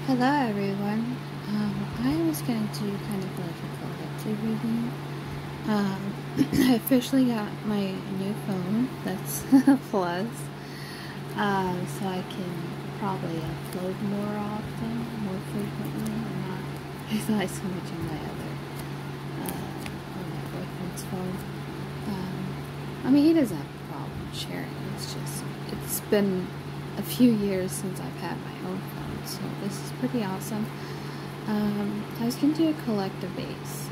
Hello everyone. I was going to do kind of like a collective reading. I officially got my new phone, that's a plus, so I can probably upload more often, more frequently, and not rely so much on my boyfriend's phone. I mean, he doesn't have a problem sharing, it's been a few years since I've had my own phone, so this is pretty awesome. I was going to do a collective base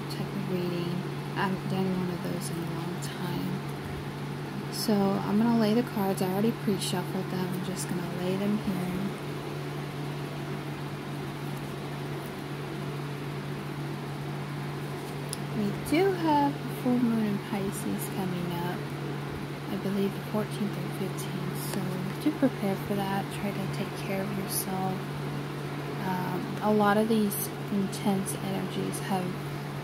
type of reading. I haven't done one of those in a long time. So I'm going to lay the cards. I already pre-shuffled them. I'm just going to lay them here. We do have a full moon in Pisces coming up. I believe the 14th or 15th. So do prepare for that. Try to take care of yourself. A lot of these intense energies have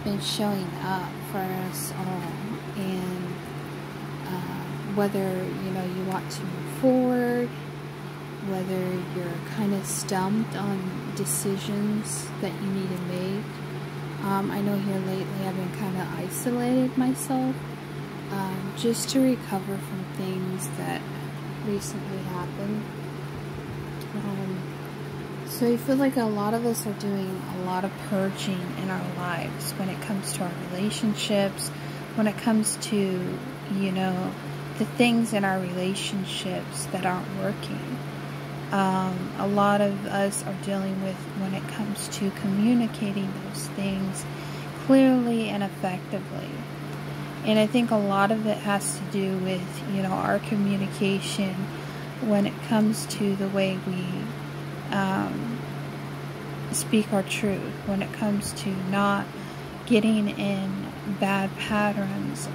been showing up for us all, and whether you want to move forward, whether you're kind of stumped on decisions that you need to make. I know here lately I've been kind of isolated myself, just to recover from things that recently happened. So I feel like a lot of us are doing a lot of purging in our lives when it comes to our relationships, when it comes to, the things in our relationships that aren't working. A lot of us are dealing with when it comes to communicating those things clearly and effectively. And I think a lot of it has to do with, our communication when it comes to the way we speak our truth, when it comes to not getting in bad patterns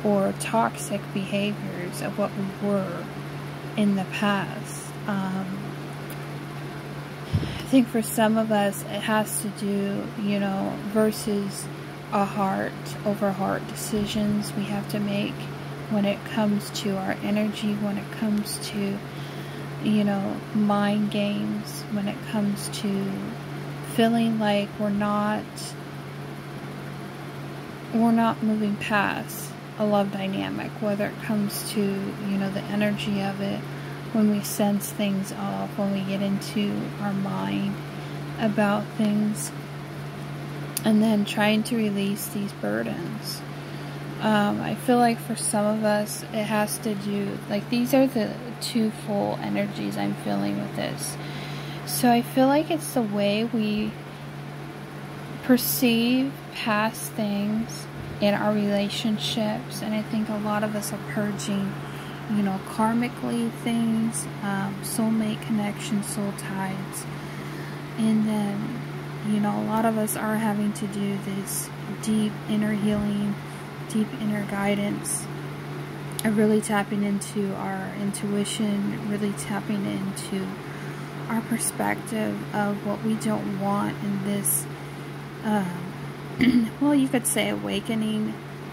or toxic behaviors of what we were in the past. I think for some of us it has to do, versus a heart over heart decisions we have to make when it comes to our energy, when it comes to mind games, when it comes to feeling like we're not moving past a love dynamic, whether it comes to, the energy of it, when we sense things off, when we get into our mind about things, and then trying to release these burdens. I feel like for some of us, it has to do, like, these are the two full energies I'm feeling with this. So I feel like it's the way we perceive past things in our relationships, and I think a lot of us are purging, karmically things, soulmate connections, soul ties, and then, a lot of us are having to do this deep inner healing, deep inner guidance, of really tapping into our intuition, really tapping into our perspective of what we don't want in this, well, you could say awakening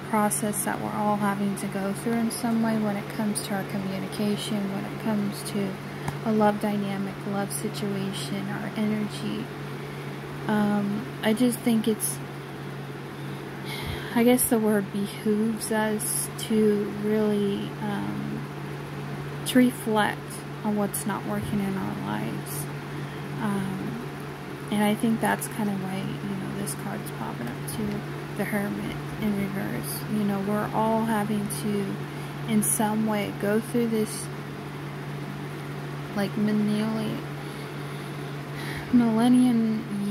process that we're all having to go through in some way when it comes to our communication, when it comes to a love dynamic, love situation, our energy. I just think I guess the word behooves us to really to reflect on what's not working in our lives. And I think that's kind of why, this card's popping up too, the Hermit in reverse. We're all having to, in some way, go through this, like, millennium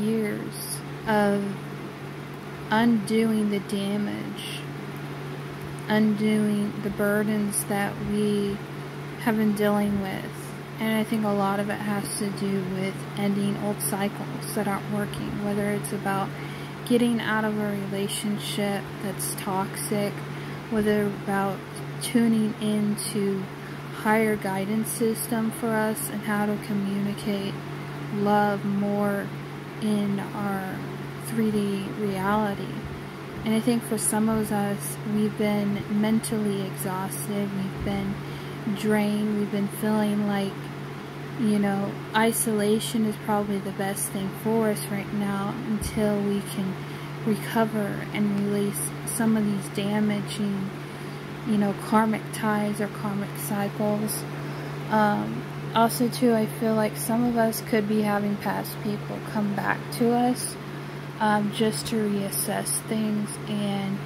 years of undoing the damage, undoing the burdens that we have been dealing with. And I think a lot of it has to do with ending old cycles that aren't working, whether it's about getting out of a relationship that's toxic, whether about tuning into higher guidance system for us and how to communicate love more in our 3D reality. And I think for some of us, we've been mentally exhausted, we've been drained, we've been feeling like You know, isolation is probably the best thing for us right now until we can recover and release some of these damaging, you know, karmic ties or karmic cycles. Also too, I feel like some of us could be having past people come back to us just to reassess things and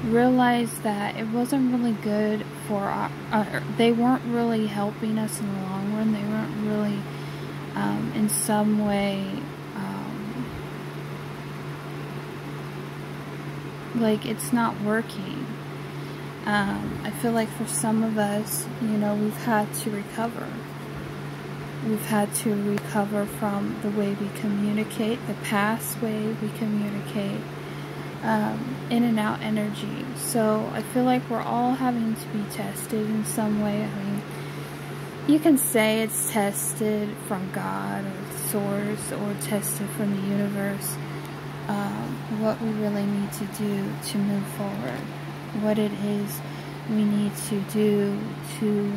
realize that it wasn't really good for our, they weren't really helping us in the long run. They weren't really in some way like it's not working. I feel like for some of us, you know, we've had to recover. We've had to recover from the way we communicate, the past way we communicate, in and out energy. So I feel like we're all having to be tested in some way. I mean, you can say it's tested from God or source or tested from the universe. What we really need to do to move forward, what it is we need to do to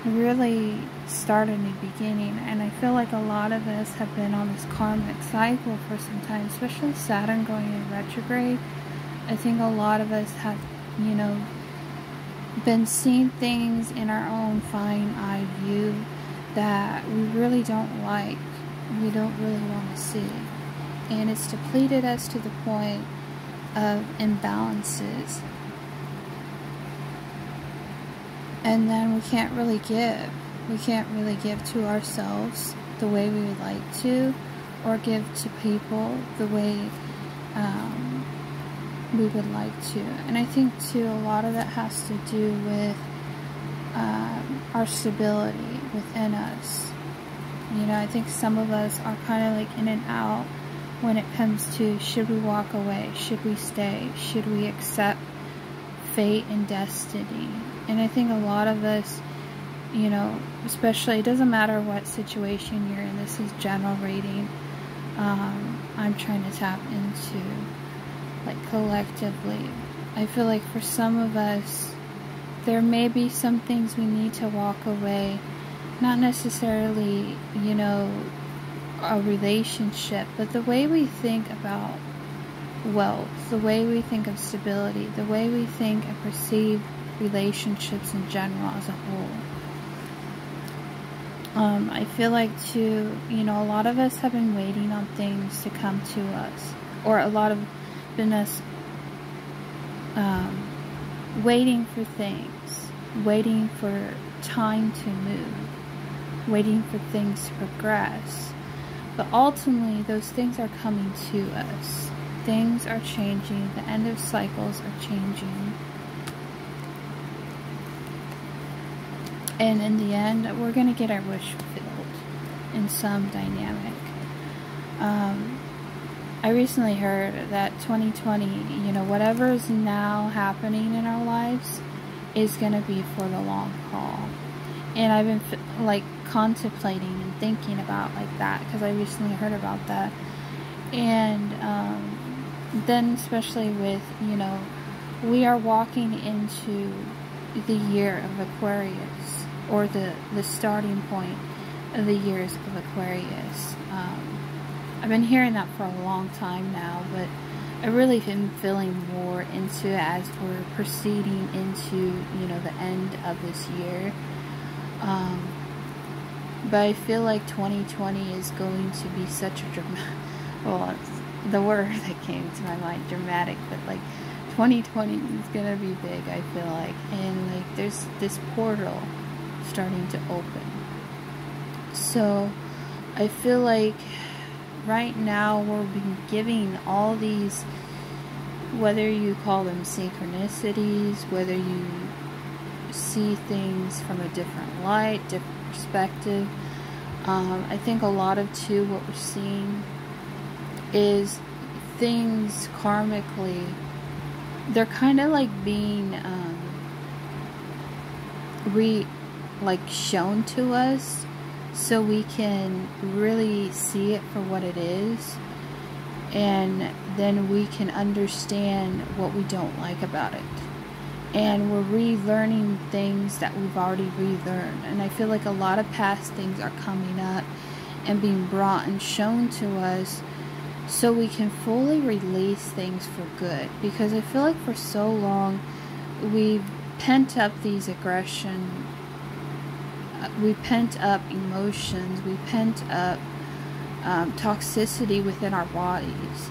really start a new beginning. And I feel like a lot of us have been on this karmic cycle for some time, especially Saturn going in retrograde. I think a lot of us have, you know, been seeing things in our own fine-eyed view that we really don't like, we don't really want to see. And it's depleted us to the point of imbalances. And then we can't really give. We can't really give to ourselves the way we would like to, or give to people the way we would like to. And I think too, a lot of that has to do with our stability within us. You know, I think some of us are kind of like in and out when it comes to, should we walk away? Should we stay? Should we accept fate and destiny? And I think a lot of us, you know, especially, it doesn't matter what situation you're in, this is general reading, I'm trying to tap into, like, collectively. I feel like for some of us, there may be some things we need to walk away, not necessarily, you know, a relationship, but the way we think about wealth, the way we think of stability, the way we think and perceive relationships in general as a whole. I feel like too, you know, a lot of us have been waiting on things to come to us, or a lot of us waiting for things, waiting for time to move, waiting for things to progress. But ultimately, those things are coming to us. Things are changing. The end of cycles are changing. And in the end, we're going to get our wish fulfilled in some dynamic. I recently heard that 2020, you know, whatever is now happening in our lives is going to be for the long haul. And I've been like contemplating and thinking about like that, because I recently heard about that. And then especially with, you know, we are walking into the year of Aquarius, or the starting point of the years of Aquarius. I've been hearing that for a long time now, but I really been feeling more into it as we're proceeding into, you know, the end of this year. But I feel like 2020 is going to be such a dramatic, well, the word that came to my mind, dramatic, but like 2020 is gonna be big, I feel like. And like there's this portal starting to open. So I feel like right now we're being giving all these, whether you call them synchronicities, whether you see things from a different light, different perspective. I think a lot of too what we're seeing is things karmically, they're kind of like being shown to us, so we can really see it for what it is, and then we can understand what we don't like about it. and we're relearning things that we've already relearned. And I feel like a lot of past things are coming up and being brought and shown to us so we can fully release things for good. Because I feel like for so long we've pent up these aggression, we pent up emotions, we pent up toxicity within our bodies.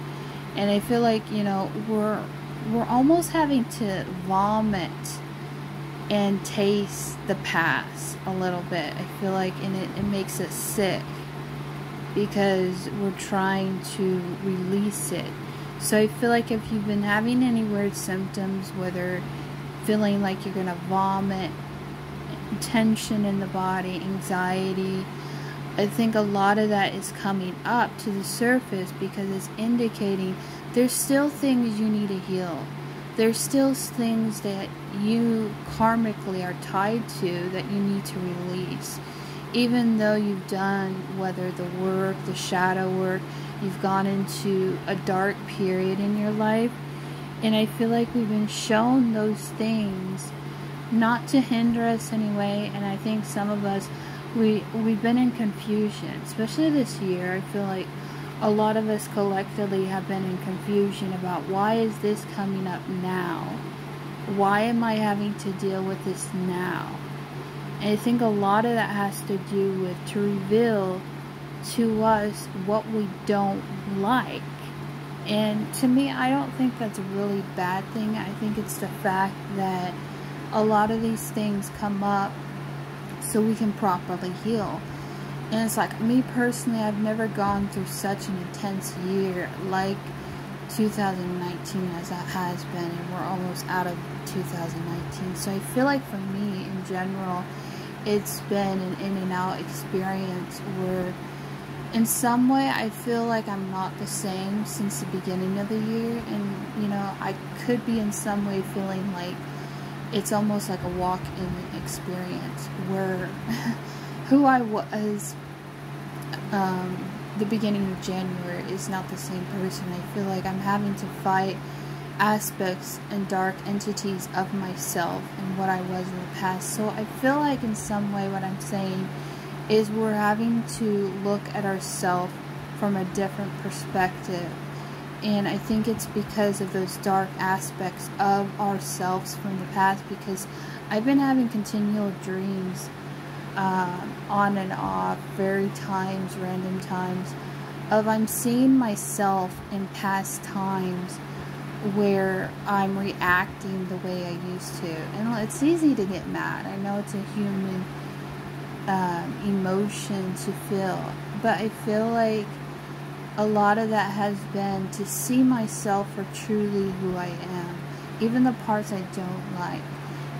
And I feel like, you know, we're almost having to vomit and taste the past a little bit. I feel like, and it makes us sick because we're trying to release it. So I feel like if you've been having any weird symptoms, whether feeling like you're gonna vomit, tension in the body, anxiety, I think a lot of that is coming up to the surface because it's indicating there's still things you need to heal. There's still things that you karmically are tied to that you need to release. Even though you've done, whether the work, the shadow work, you've gone into a dark period in your life. And I feel like we've been shown those things not to hinder us anyway. And I think some of us, we've been in confusion, especially this year. I feel like a lot of us collectively have been in confusion about why is this coming up now? Why am I having to deal with this now? And I think a lot of that has to do with to reveal to us what we don't like. And to me, I don't think that's a really bad thing. I think it's the fact that a lot of these things come up so we can properly heal. And it's like, me personally, I've never gone through such an intense year like 2019 as it has been, and we're almost out of 2019. So I feel like for me in general, it's been an in and out experience where in some way I feel like I'm not the same since the beginning of the year. And you know, I could be in some way feeling like it's almost like a walk-in experience where who I was the beginning of January is not the same person. I feel like I'm having to fight aspects and dark entities of myself and what I was in the past. So I feel like in some way what I'm saying is we're having to look at ourselves from a different perspective. And I think it's because of those dark aspects of ourselves from the past, because I've been having continual dreams on and off, random times, of I'm seeing myself in past times where I'm reacting the way I used to. And it's easy to get mad. I know it's a human emotion to feel, but I feel like a lot of that has been to see myself for truly who I am, even the parts I don't like.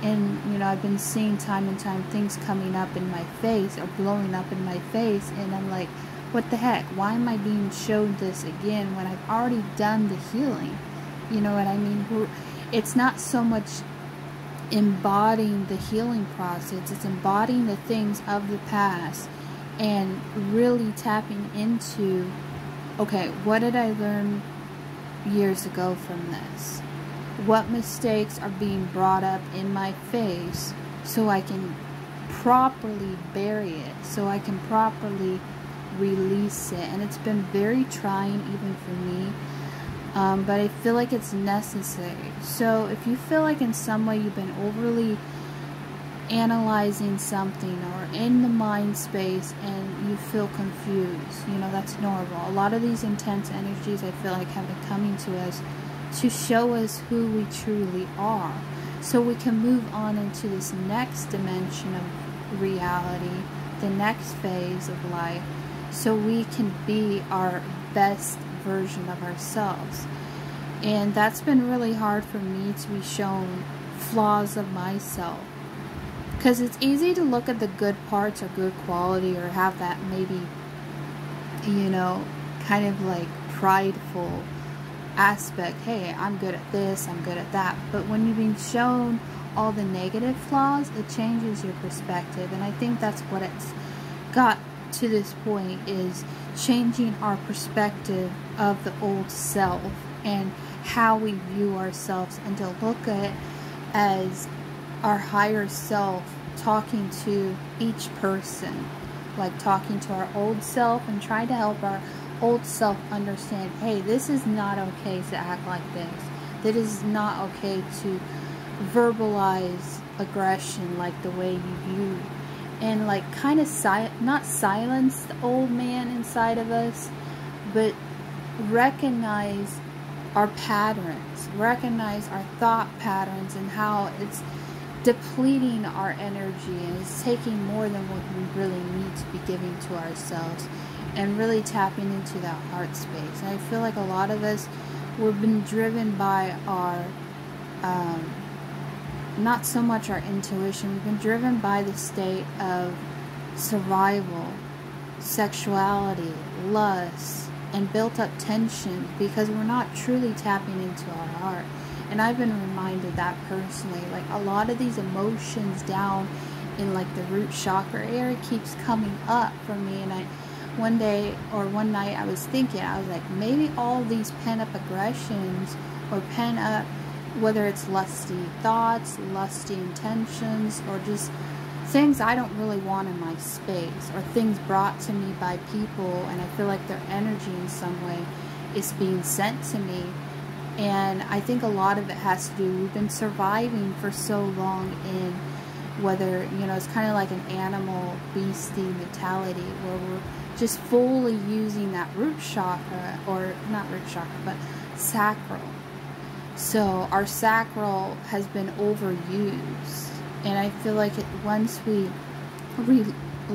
And you know, I've been seeing time and time things coming up in my face or blowing up in my face, and I'm like, what the heck, why am I being shown this again when I've already done the healing? You know what I mean? It's not so much embodying the healing process, it's embodying the things of the past and really tapping into, okay, what did I learn years ago from this? What mistakes are being brought up in my face so I can properly bury it, so I can properly release it. And it's been very trying even for me, but I feel like it's necessary. So if you feel like in some way you've been overly analyzing something or in the mind space and you feel confused, you know, that's normal. A lot of these intense energies I feel like have been coming to us to show us who we truly are, so we can move on into this next dimension of reality, the next phase of life, so we can be our best version of ourselves. And that's been really hard for me, to be shown flaws of myself, because it's easy to look at the good parts or good quality, or have that maybe, you know, kind of like prideful aspect. Hey, I'm good at this, I'm good at that. But when you've been shown all the negative flaws, it changes your perspective. And I think that's what it's got to this point, is changing our perspective of the old self and how we view ourselves, and to look at as our higher self talking to each person, like talking to our old self and trying to help our old self understand, hey, this is not okay to act like this. That is not okay to verbalize aggression like the way you do, and like kind of not silence the old man inside of us, but recognize our patterns, recognize our thought patterns and how it's depleting our energy and it's taking more than what we really need to be giving to ourselves, and really tapping into that heart space. And I feel like a lot of us, we've been driven by our not so much our intuition, we've been driven by the state of survival, sexuality, lust, and built up tension because we're not truly tapping into our heart. And I've been reminded that personally, like a lot of these emotions down in like the root chakra area keeps coming up for me. And one night I was thinking, I was like, maybe all these pent up aggressions or pent up, whether it's lusty thoughts, lusty intentions, or just things I don't really want in my space, or things brought to me by people, and I feel like their energy in some way is being sent to me. And I think a lot of it has to do, we've been surviving for so long in, whether, you know, it's kind of like an animal, beastie mentality, where we're just fully using that root chakra, or not root chakra, but sacral. So our sacral has been overused, and I feel like once we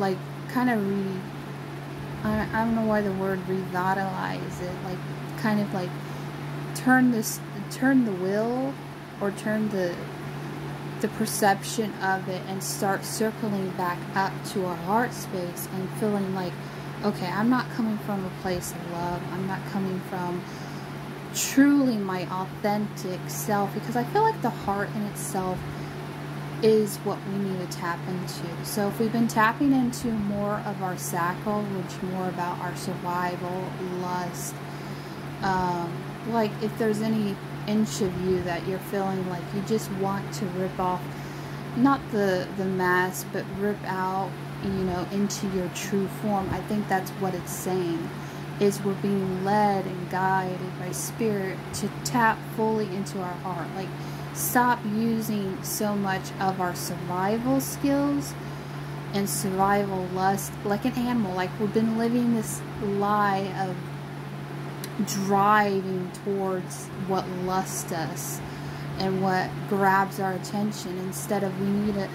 I don't know why the word revitalize it, like kind of like turn the wheel, or turn the perception of it, and start circling back up to our heart space and feeling like, okay, I'm not coming from a place of love, I'm not coming from truly my authentic self, because I feel like the heart in itself is what we need to tap into. So if we've been tapping into more of our sacral, which more about our survival, lust, like if there's any inch of you that you're feeling like you just want to rip off, not the mask, but rip out, you know, into your true form, I think that's what it's saying, is we're being led and guided by spirit to tap fully into our heart. Like, stop using so much of our survival skills and survival lust like an animal. Like, we've been living this lie of driving towards what lusts us and what grabs our attention, instead of we need to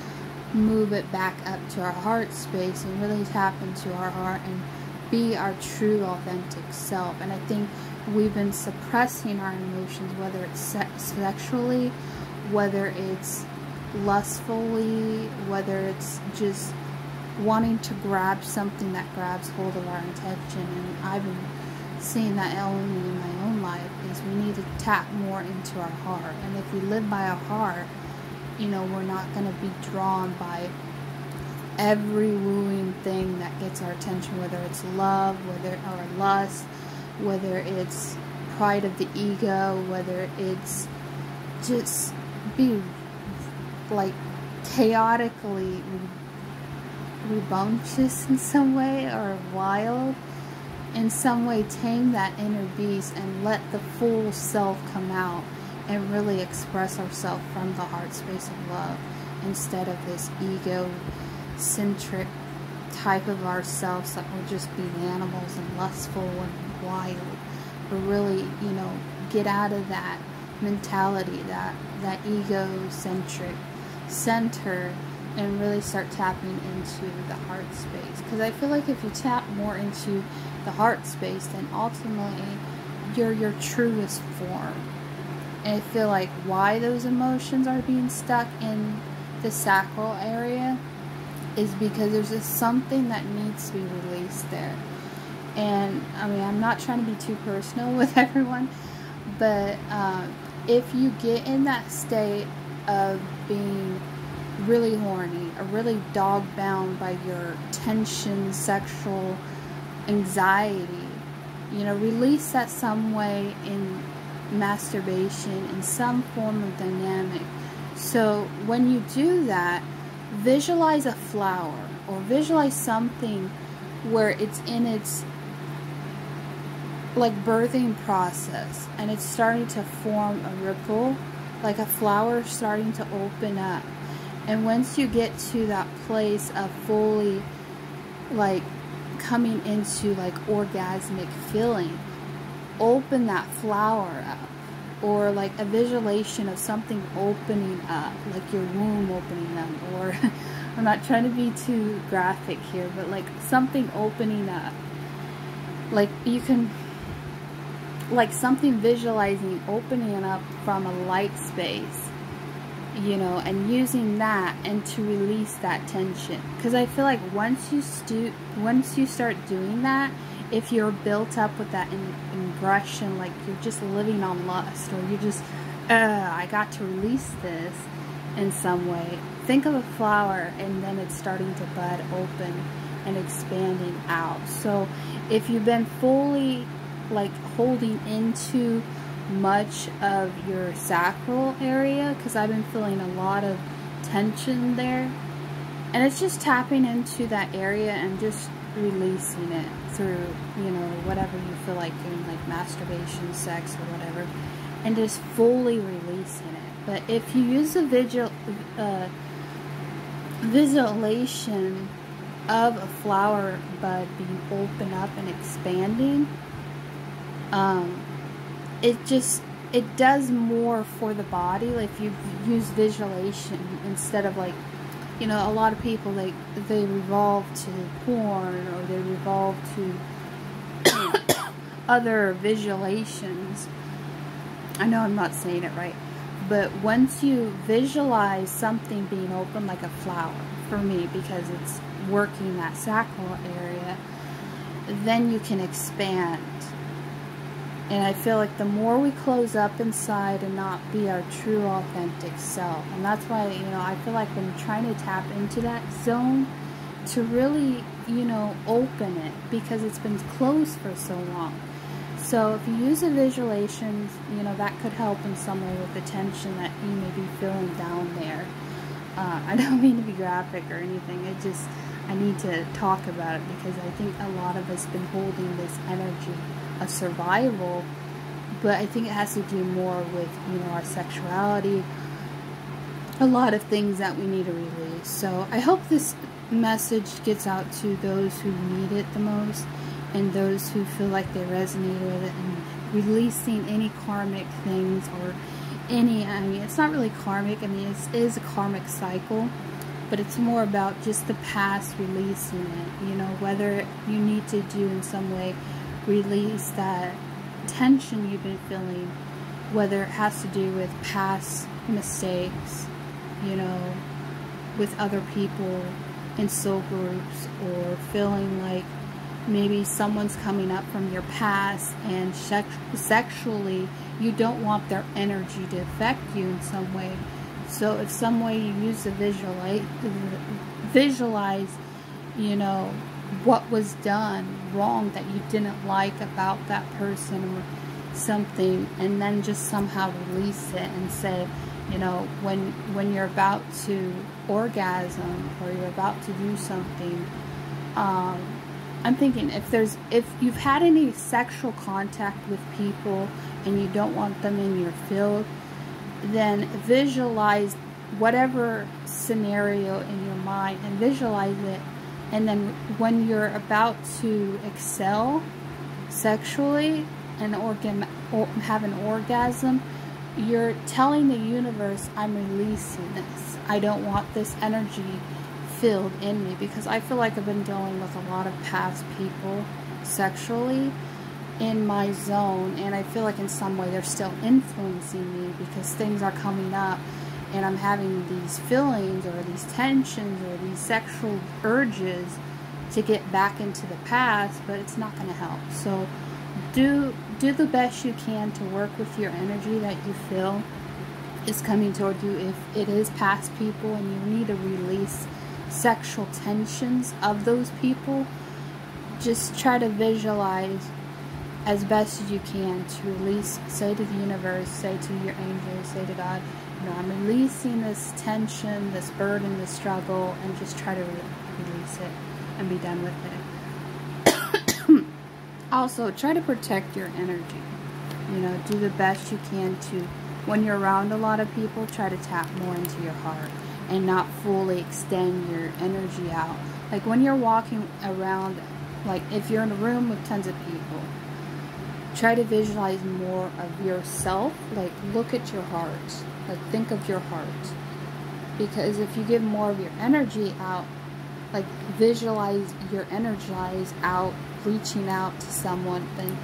move it back up to our heart space and really tap into our heart and be our true authentic self. And I think we've been suppressing our emotions, whether it's sexually, whether it's lustfully, whether it's just wanting to grab something that grabs hold of our attention. And I've been seeing that element in my own life, is we need to tap more into our heart. And if we live by our heart, you know, we're not going to be drawn by every wooing thing that gets our attention, whether it's love, or lust, whether it's pride of the ego, whether it's just be like chaotically rambunctious in some way, or wild in some way. Tame that inner beast and let the full self come out and really express ourselves from the heart space of love, instead of this ego-centric type of ourselves that we're just being animals and lustful and wild. But really, you know, get out of that mentality, that ego-centric center, and really start tapping into the heart space. Because I feel like if you tap more into the heart space, then ultimately you're your truest form. And I feel like why those emotions are being stuck in the sacral area is because there's just something that needs to be released there. And I mean, I'm not trying to be too personal with everyone, but if you get in that state of being really horny or really dog bound by your tension, sexual anxiety, you know, release that some way in masturbation, in some form of dynamic, So when you do that, visualize a flower or visualize something where it's in its like birthing process and it's starting to form a ripple, like a flower starting to open up. And once you get to that place of fully like coming into like orgasmic feeling, open that flower up. Or like a visualization of something opening up, like your womb opening up, or I'm not trying to be too graphic here, but like something opening up. Like you can, like something visualizing opening up from a light space, you know, and using that and to release that tension. Because I feel like once you start doing that, if you're built up with that aggression, like you're just living on lust, or you're just, I got to release this in some way. Think of a flower and then it's starting to bud open and expanding out. So if you've been fully like holding into much of your sacral area, because I've been feeling a lot of tension there, and it's just tapping into that area and just releasing it through, you know, whatever you feel like doing, like masturbation, sex, or whatever, and just fully releasing it. But if you use a visualization of a flower bud being open up and expanding, it does more for the body. Like if you use visualization instead of like, you know, a lot of people, they revolve to porn, or they revolve to other visualizations. I know I'm not saying it right, but once you visualize something being open like a flower, for me, because it's working that sacral area, then you can expand. And I feel like the more we close up inside and not be our true authentic self, and that's why, you know, I feel like I'm trying to tap into that zone to really, you know, open it, because it's been closed for so long. So if you use a visualization, you know, that could help in some way with the tension that you may be feeling down there. I don't mean to be graphic or anything, I need to talk about it, because I think a lot of us have been holding this energy of survival, but I think it has to do more with, you know, our sexuality, a lot of things that we need to release. So I hope this message gets out to those who need it the most, and those who feel like they resonate with it, and releasing any karmic things, or any, I mean, it's not really karmic, I mean, it is a karmic cycle, but it's more about just the past, releasing it, you know, whether you need to do in some way release that tension you've been feeling, whether it has to do with past mistakes, you know, with other people in soul groups, or feeling like maybe someone's coming up from your past and sexually you don't want their energy to affect you in some way. So if some way you use the visualize, you know, what was done wrong that you didn't like about that person or something, and then just somehow release it and say, you know, when you're about to orgasm or you're about to do something, I'm thinking if you've had any sexual contact with people and you don't want them in your field, then visualize whatever scenario in your mind and visualize it. And then when you're about to excel sexually and have an orgasm, you're telling the universe, I'm releasing this. I don't want this energy filled in me, because I feel like I've been dealing with a lot of past people sexually in my zone, and I feel like in some way they're still influencing me, because things are coming up and I'm having these feelings or these tensions or these sexual urges to get back into the past, but it's not going to help. So do the best you can to work with your energy that you feel is coming toward you. If it is past people and you need to release sexual tensions of those people, just try to visualize as best as you can to release. Say to the universe, say to your angels, say to God, You know, I'm releasing this tension, this burden, this struggle, and just try to release it and be done with it. Also, try to protect your energy. You know, do the best you can to, when you're around a lot of people, try to tap more into your heart and not fully extend your energy out. Like when you're walking around, like if you're in a room with tons of people, try to visualize more of yourself. Like look at your heart. Like think of your heart. Because if you give more of your energy out, like visualize your energize out, reaching out to someone, then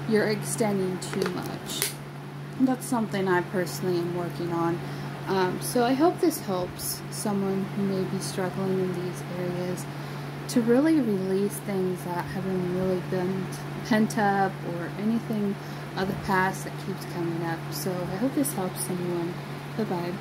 you're extending too much. That's something I personally am working on. So I hope this helps someone who may be struggling in these areas to really release things that haven't really been pent up or anything of the past that keeps coming up. So I hope this helps anyone. Bye-bye.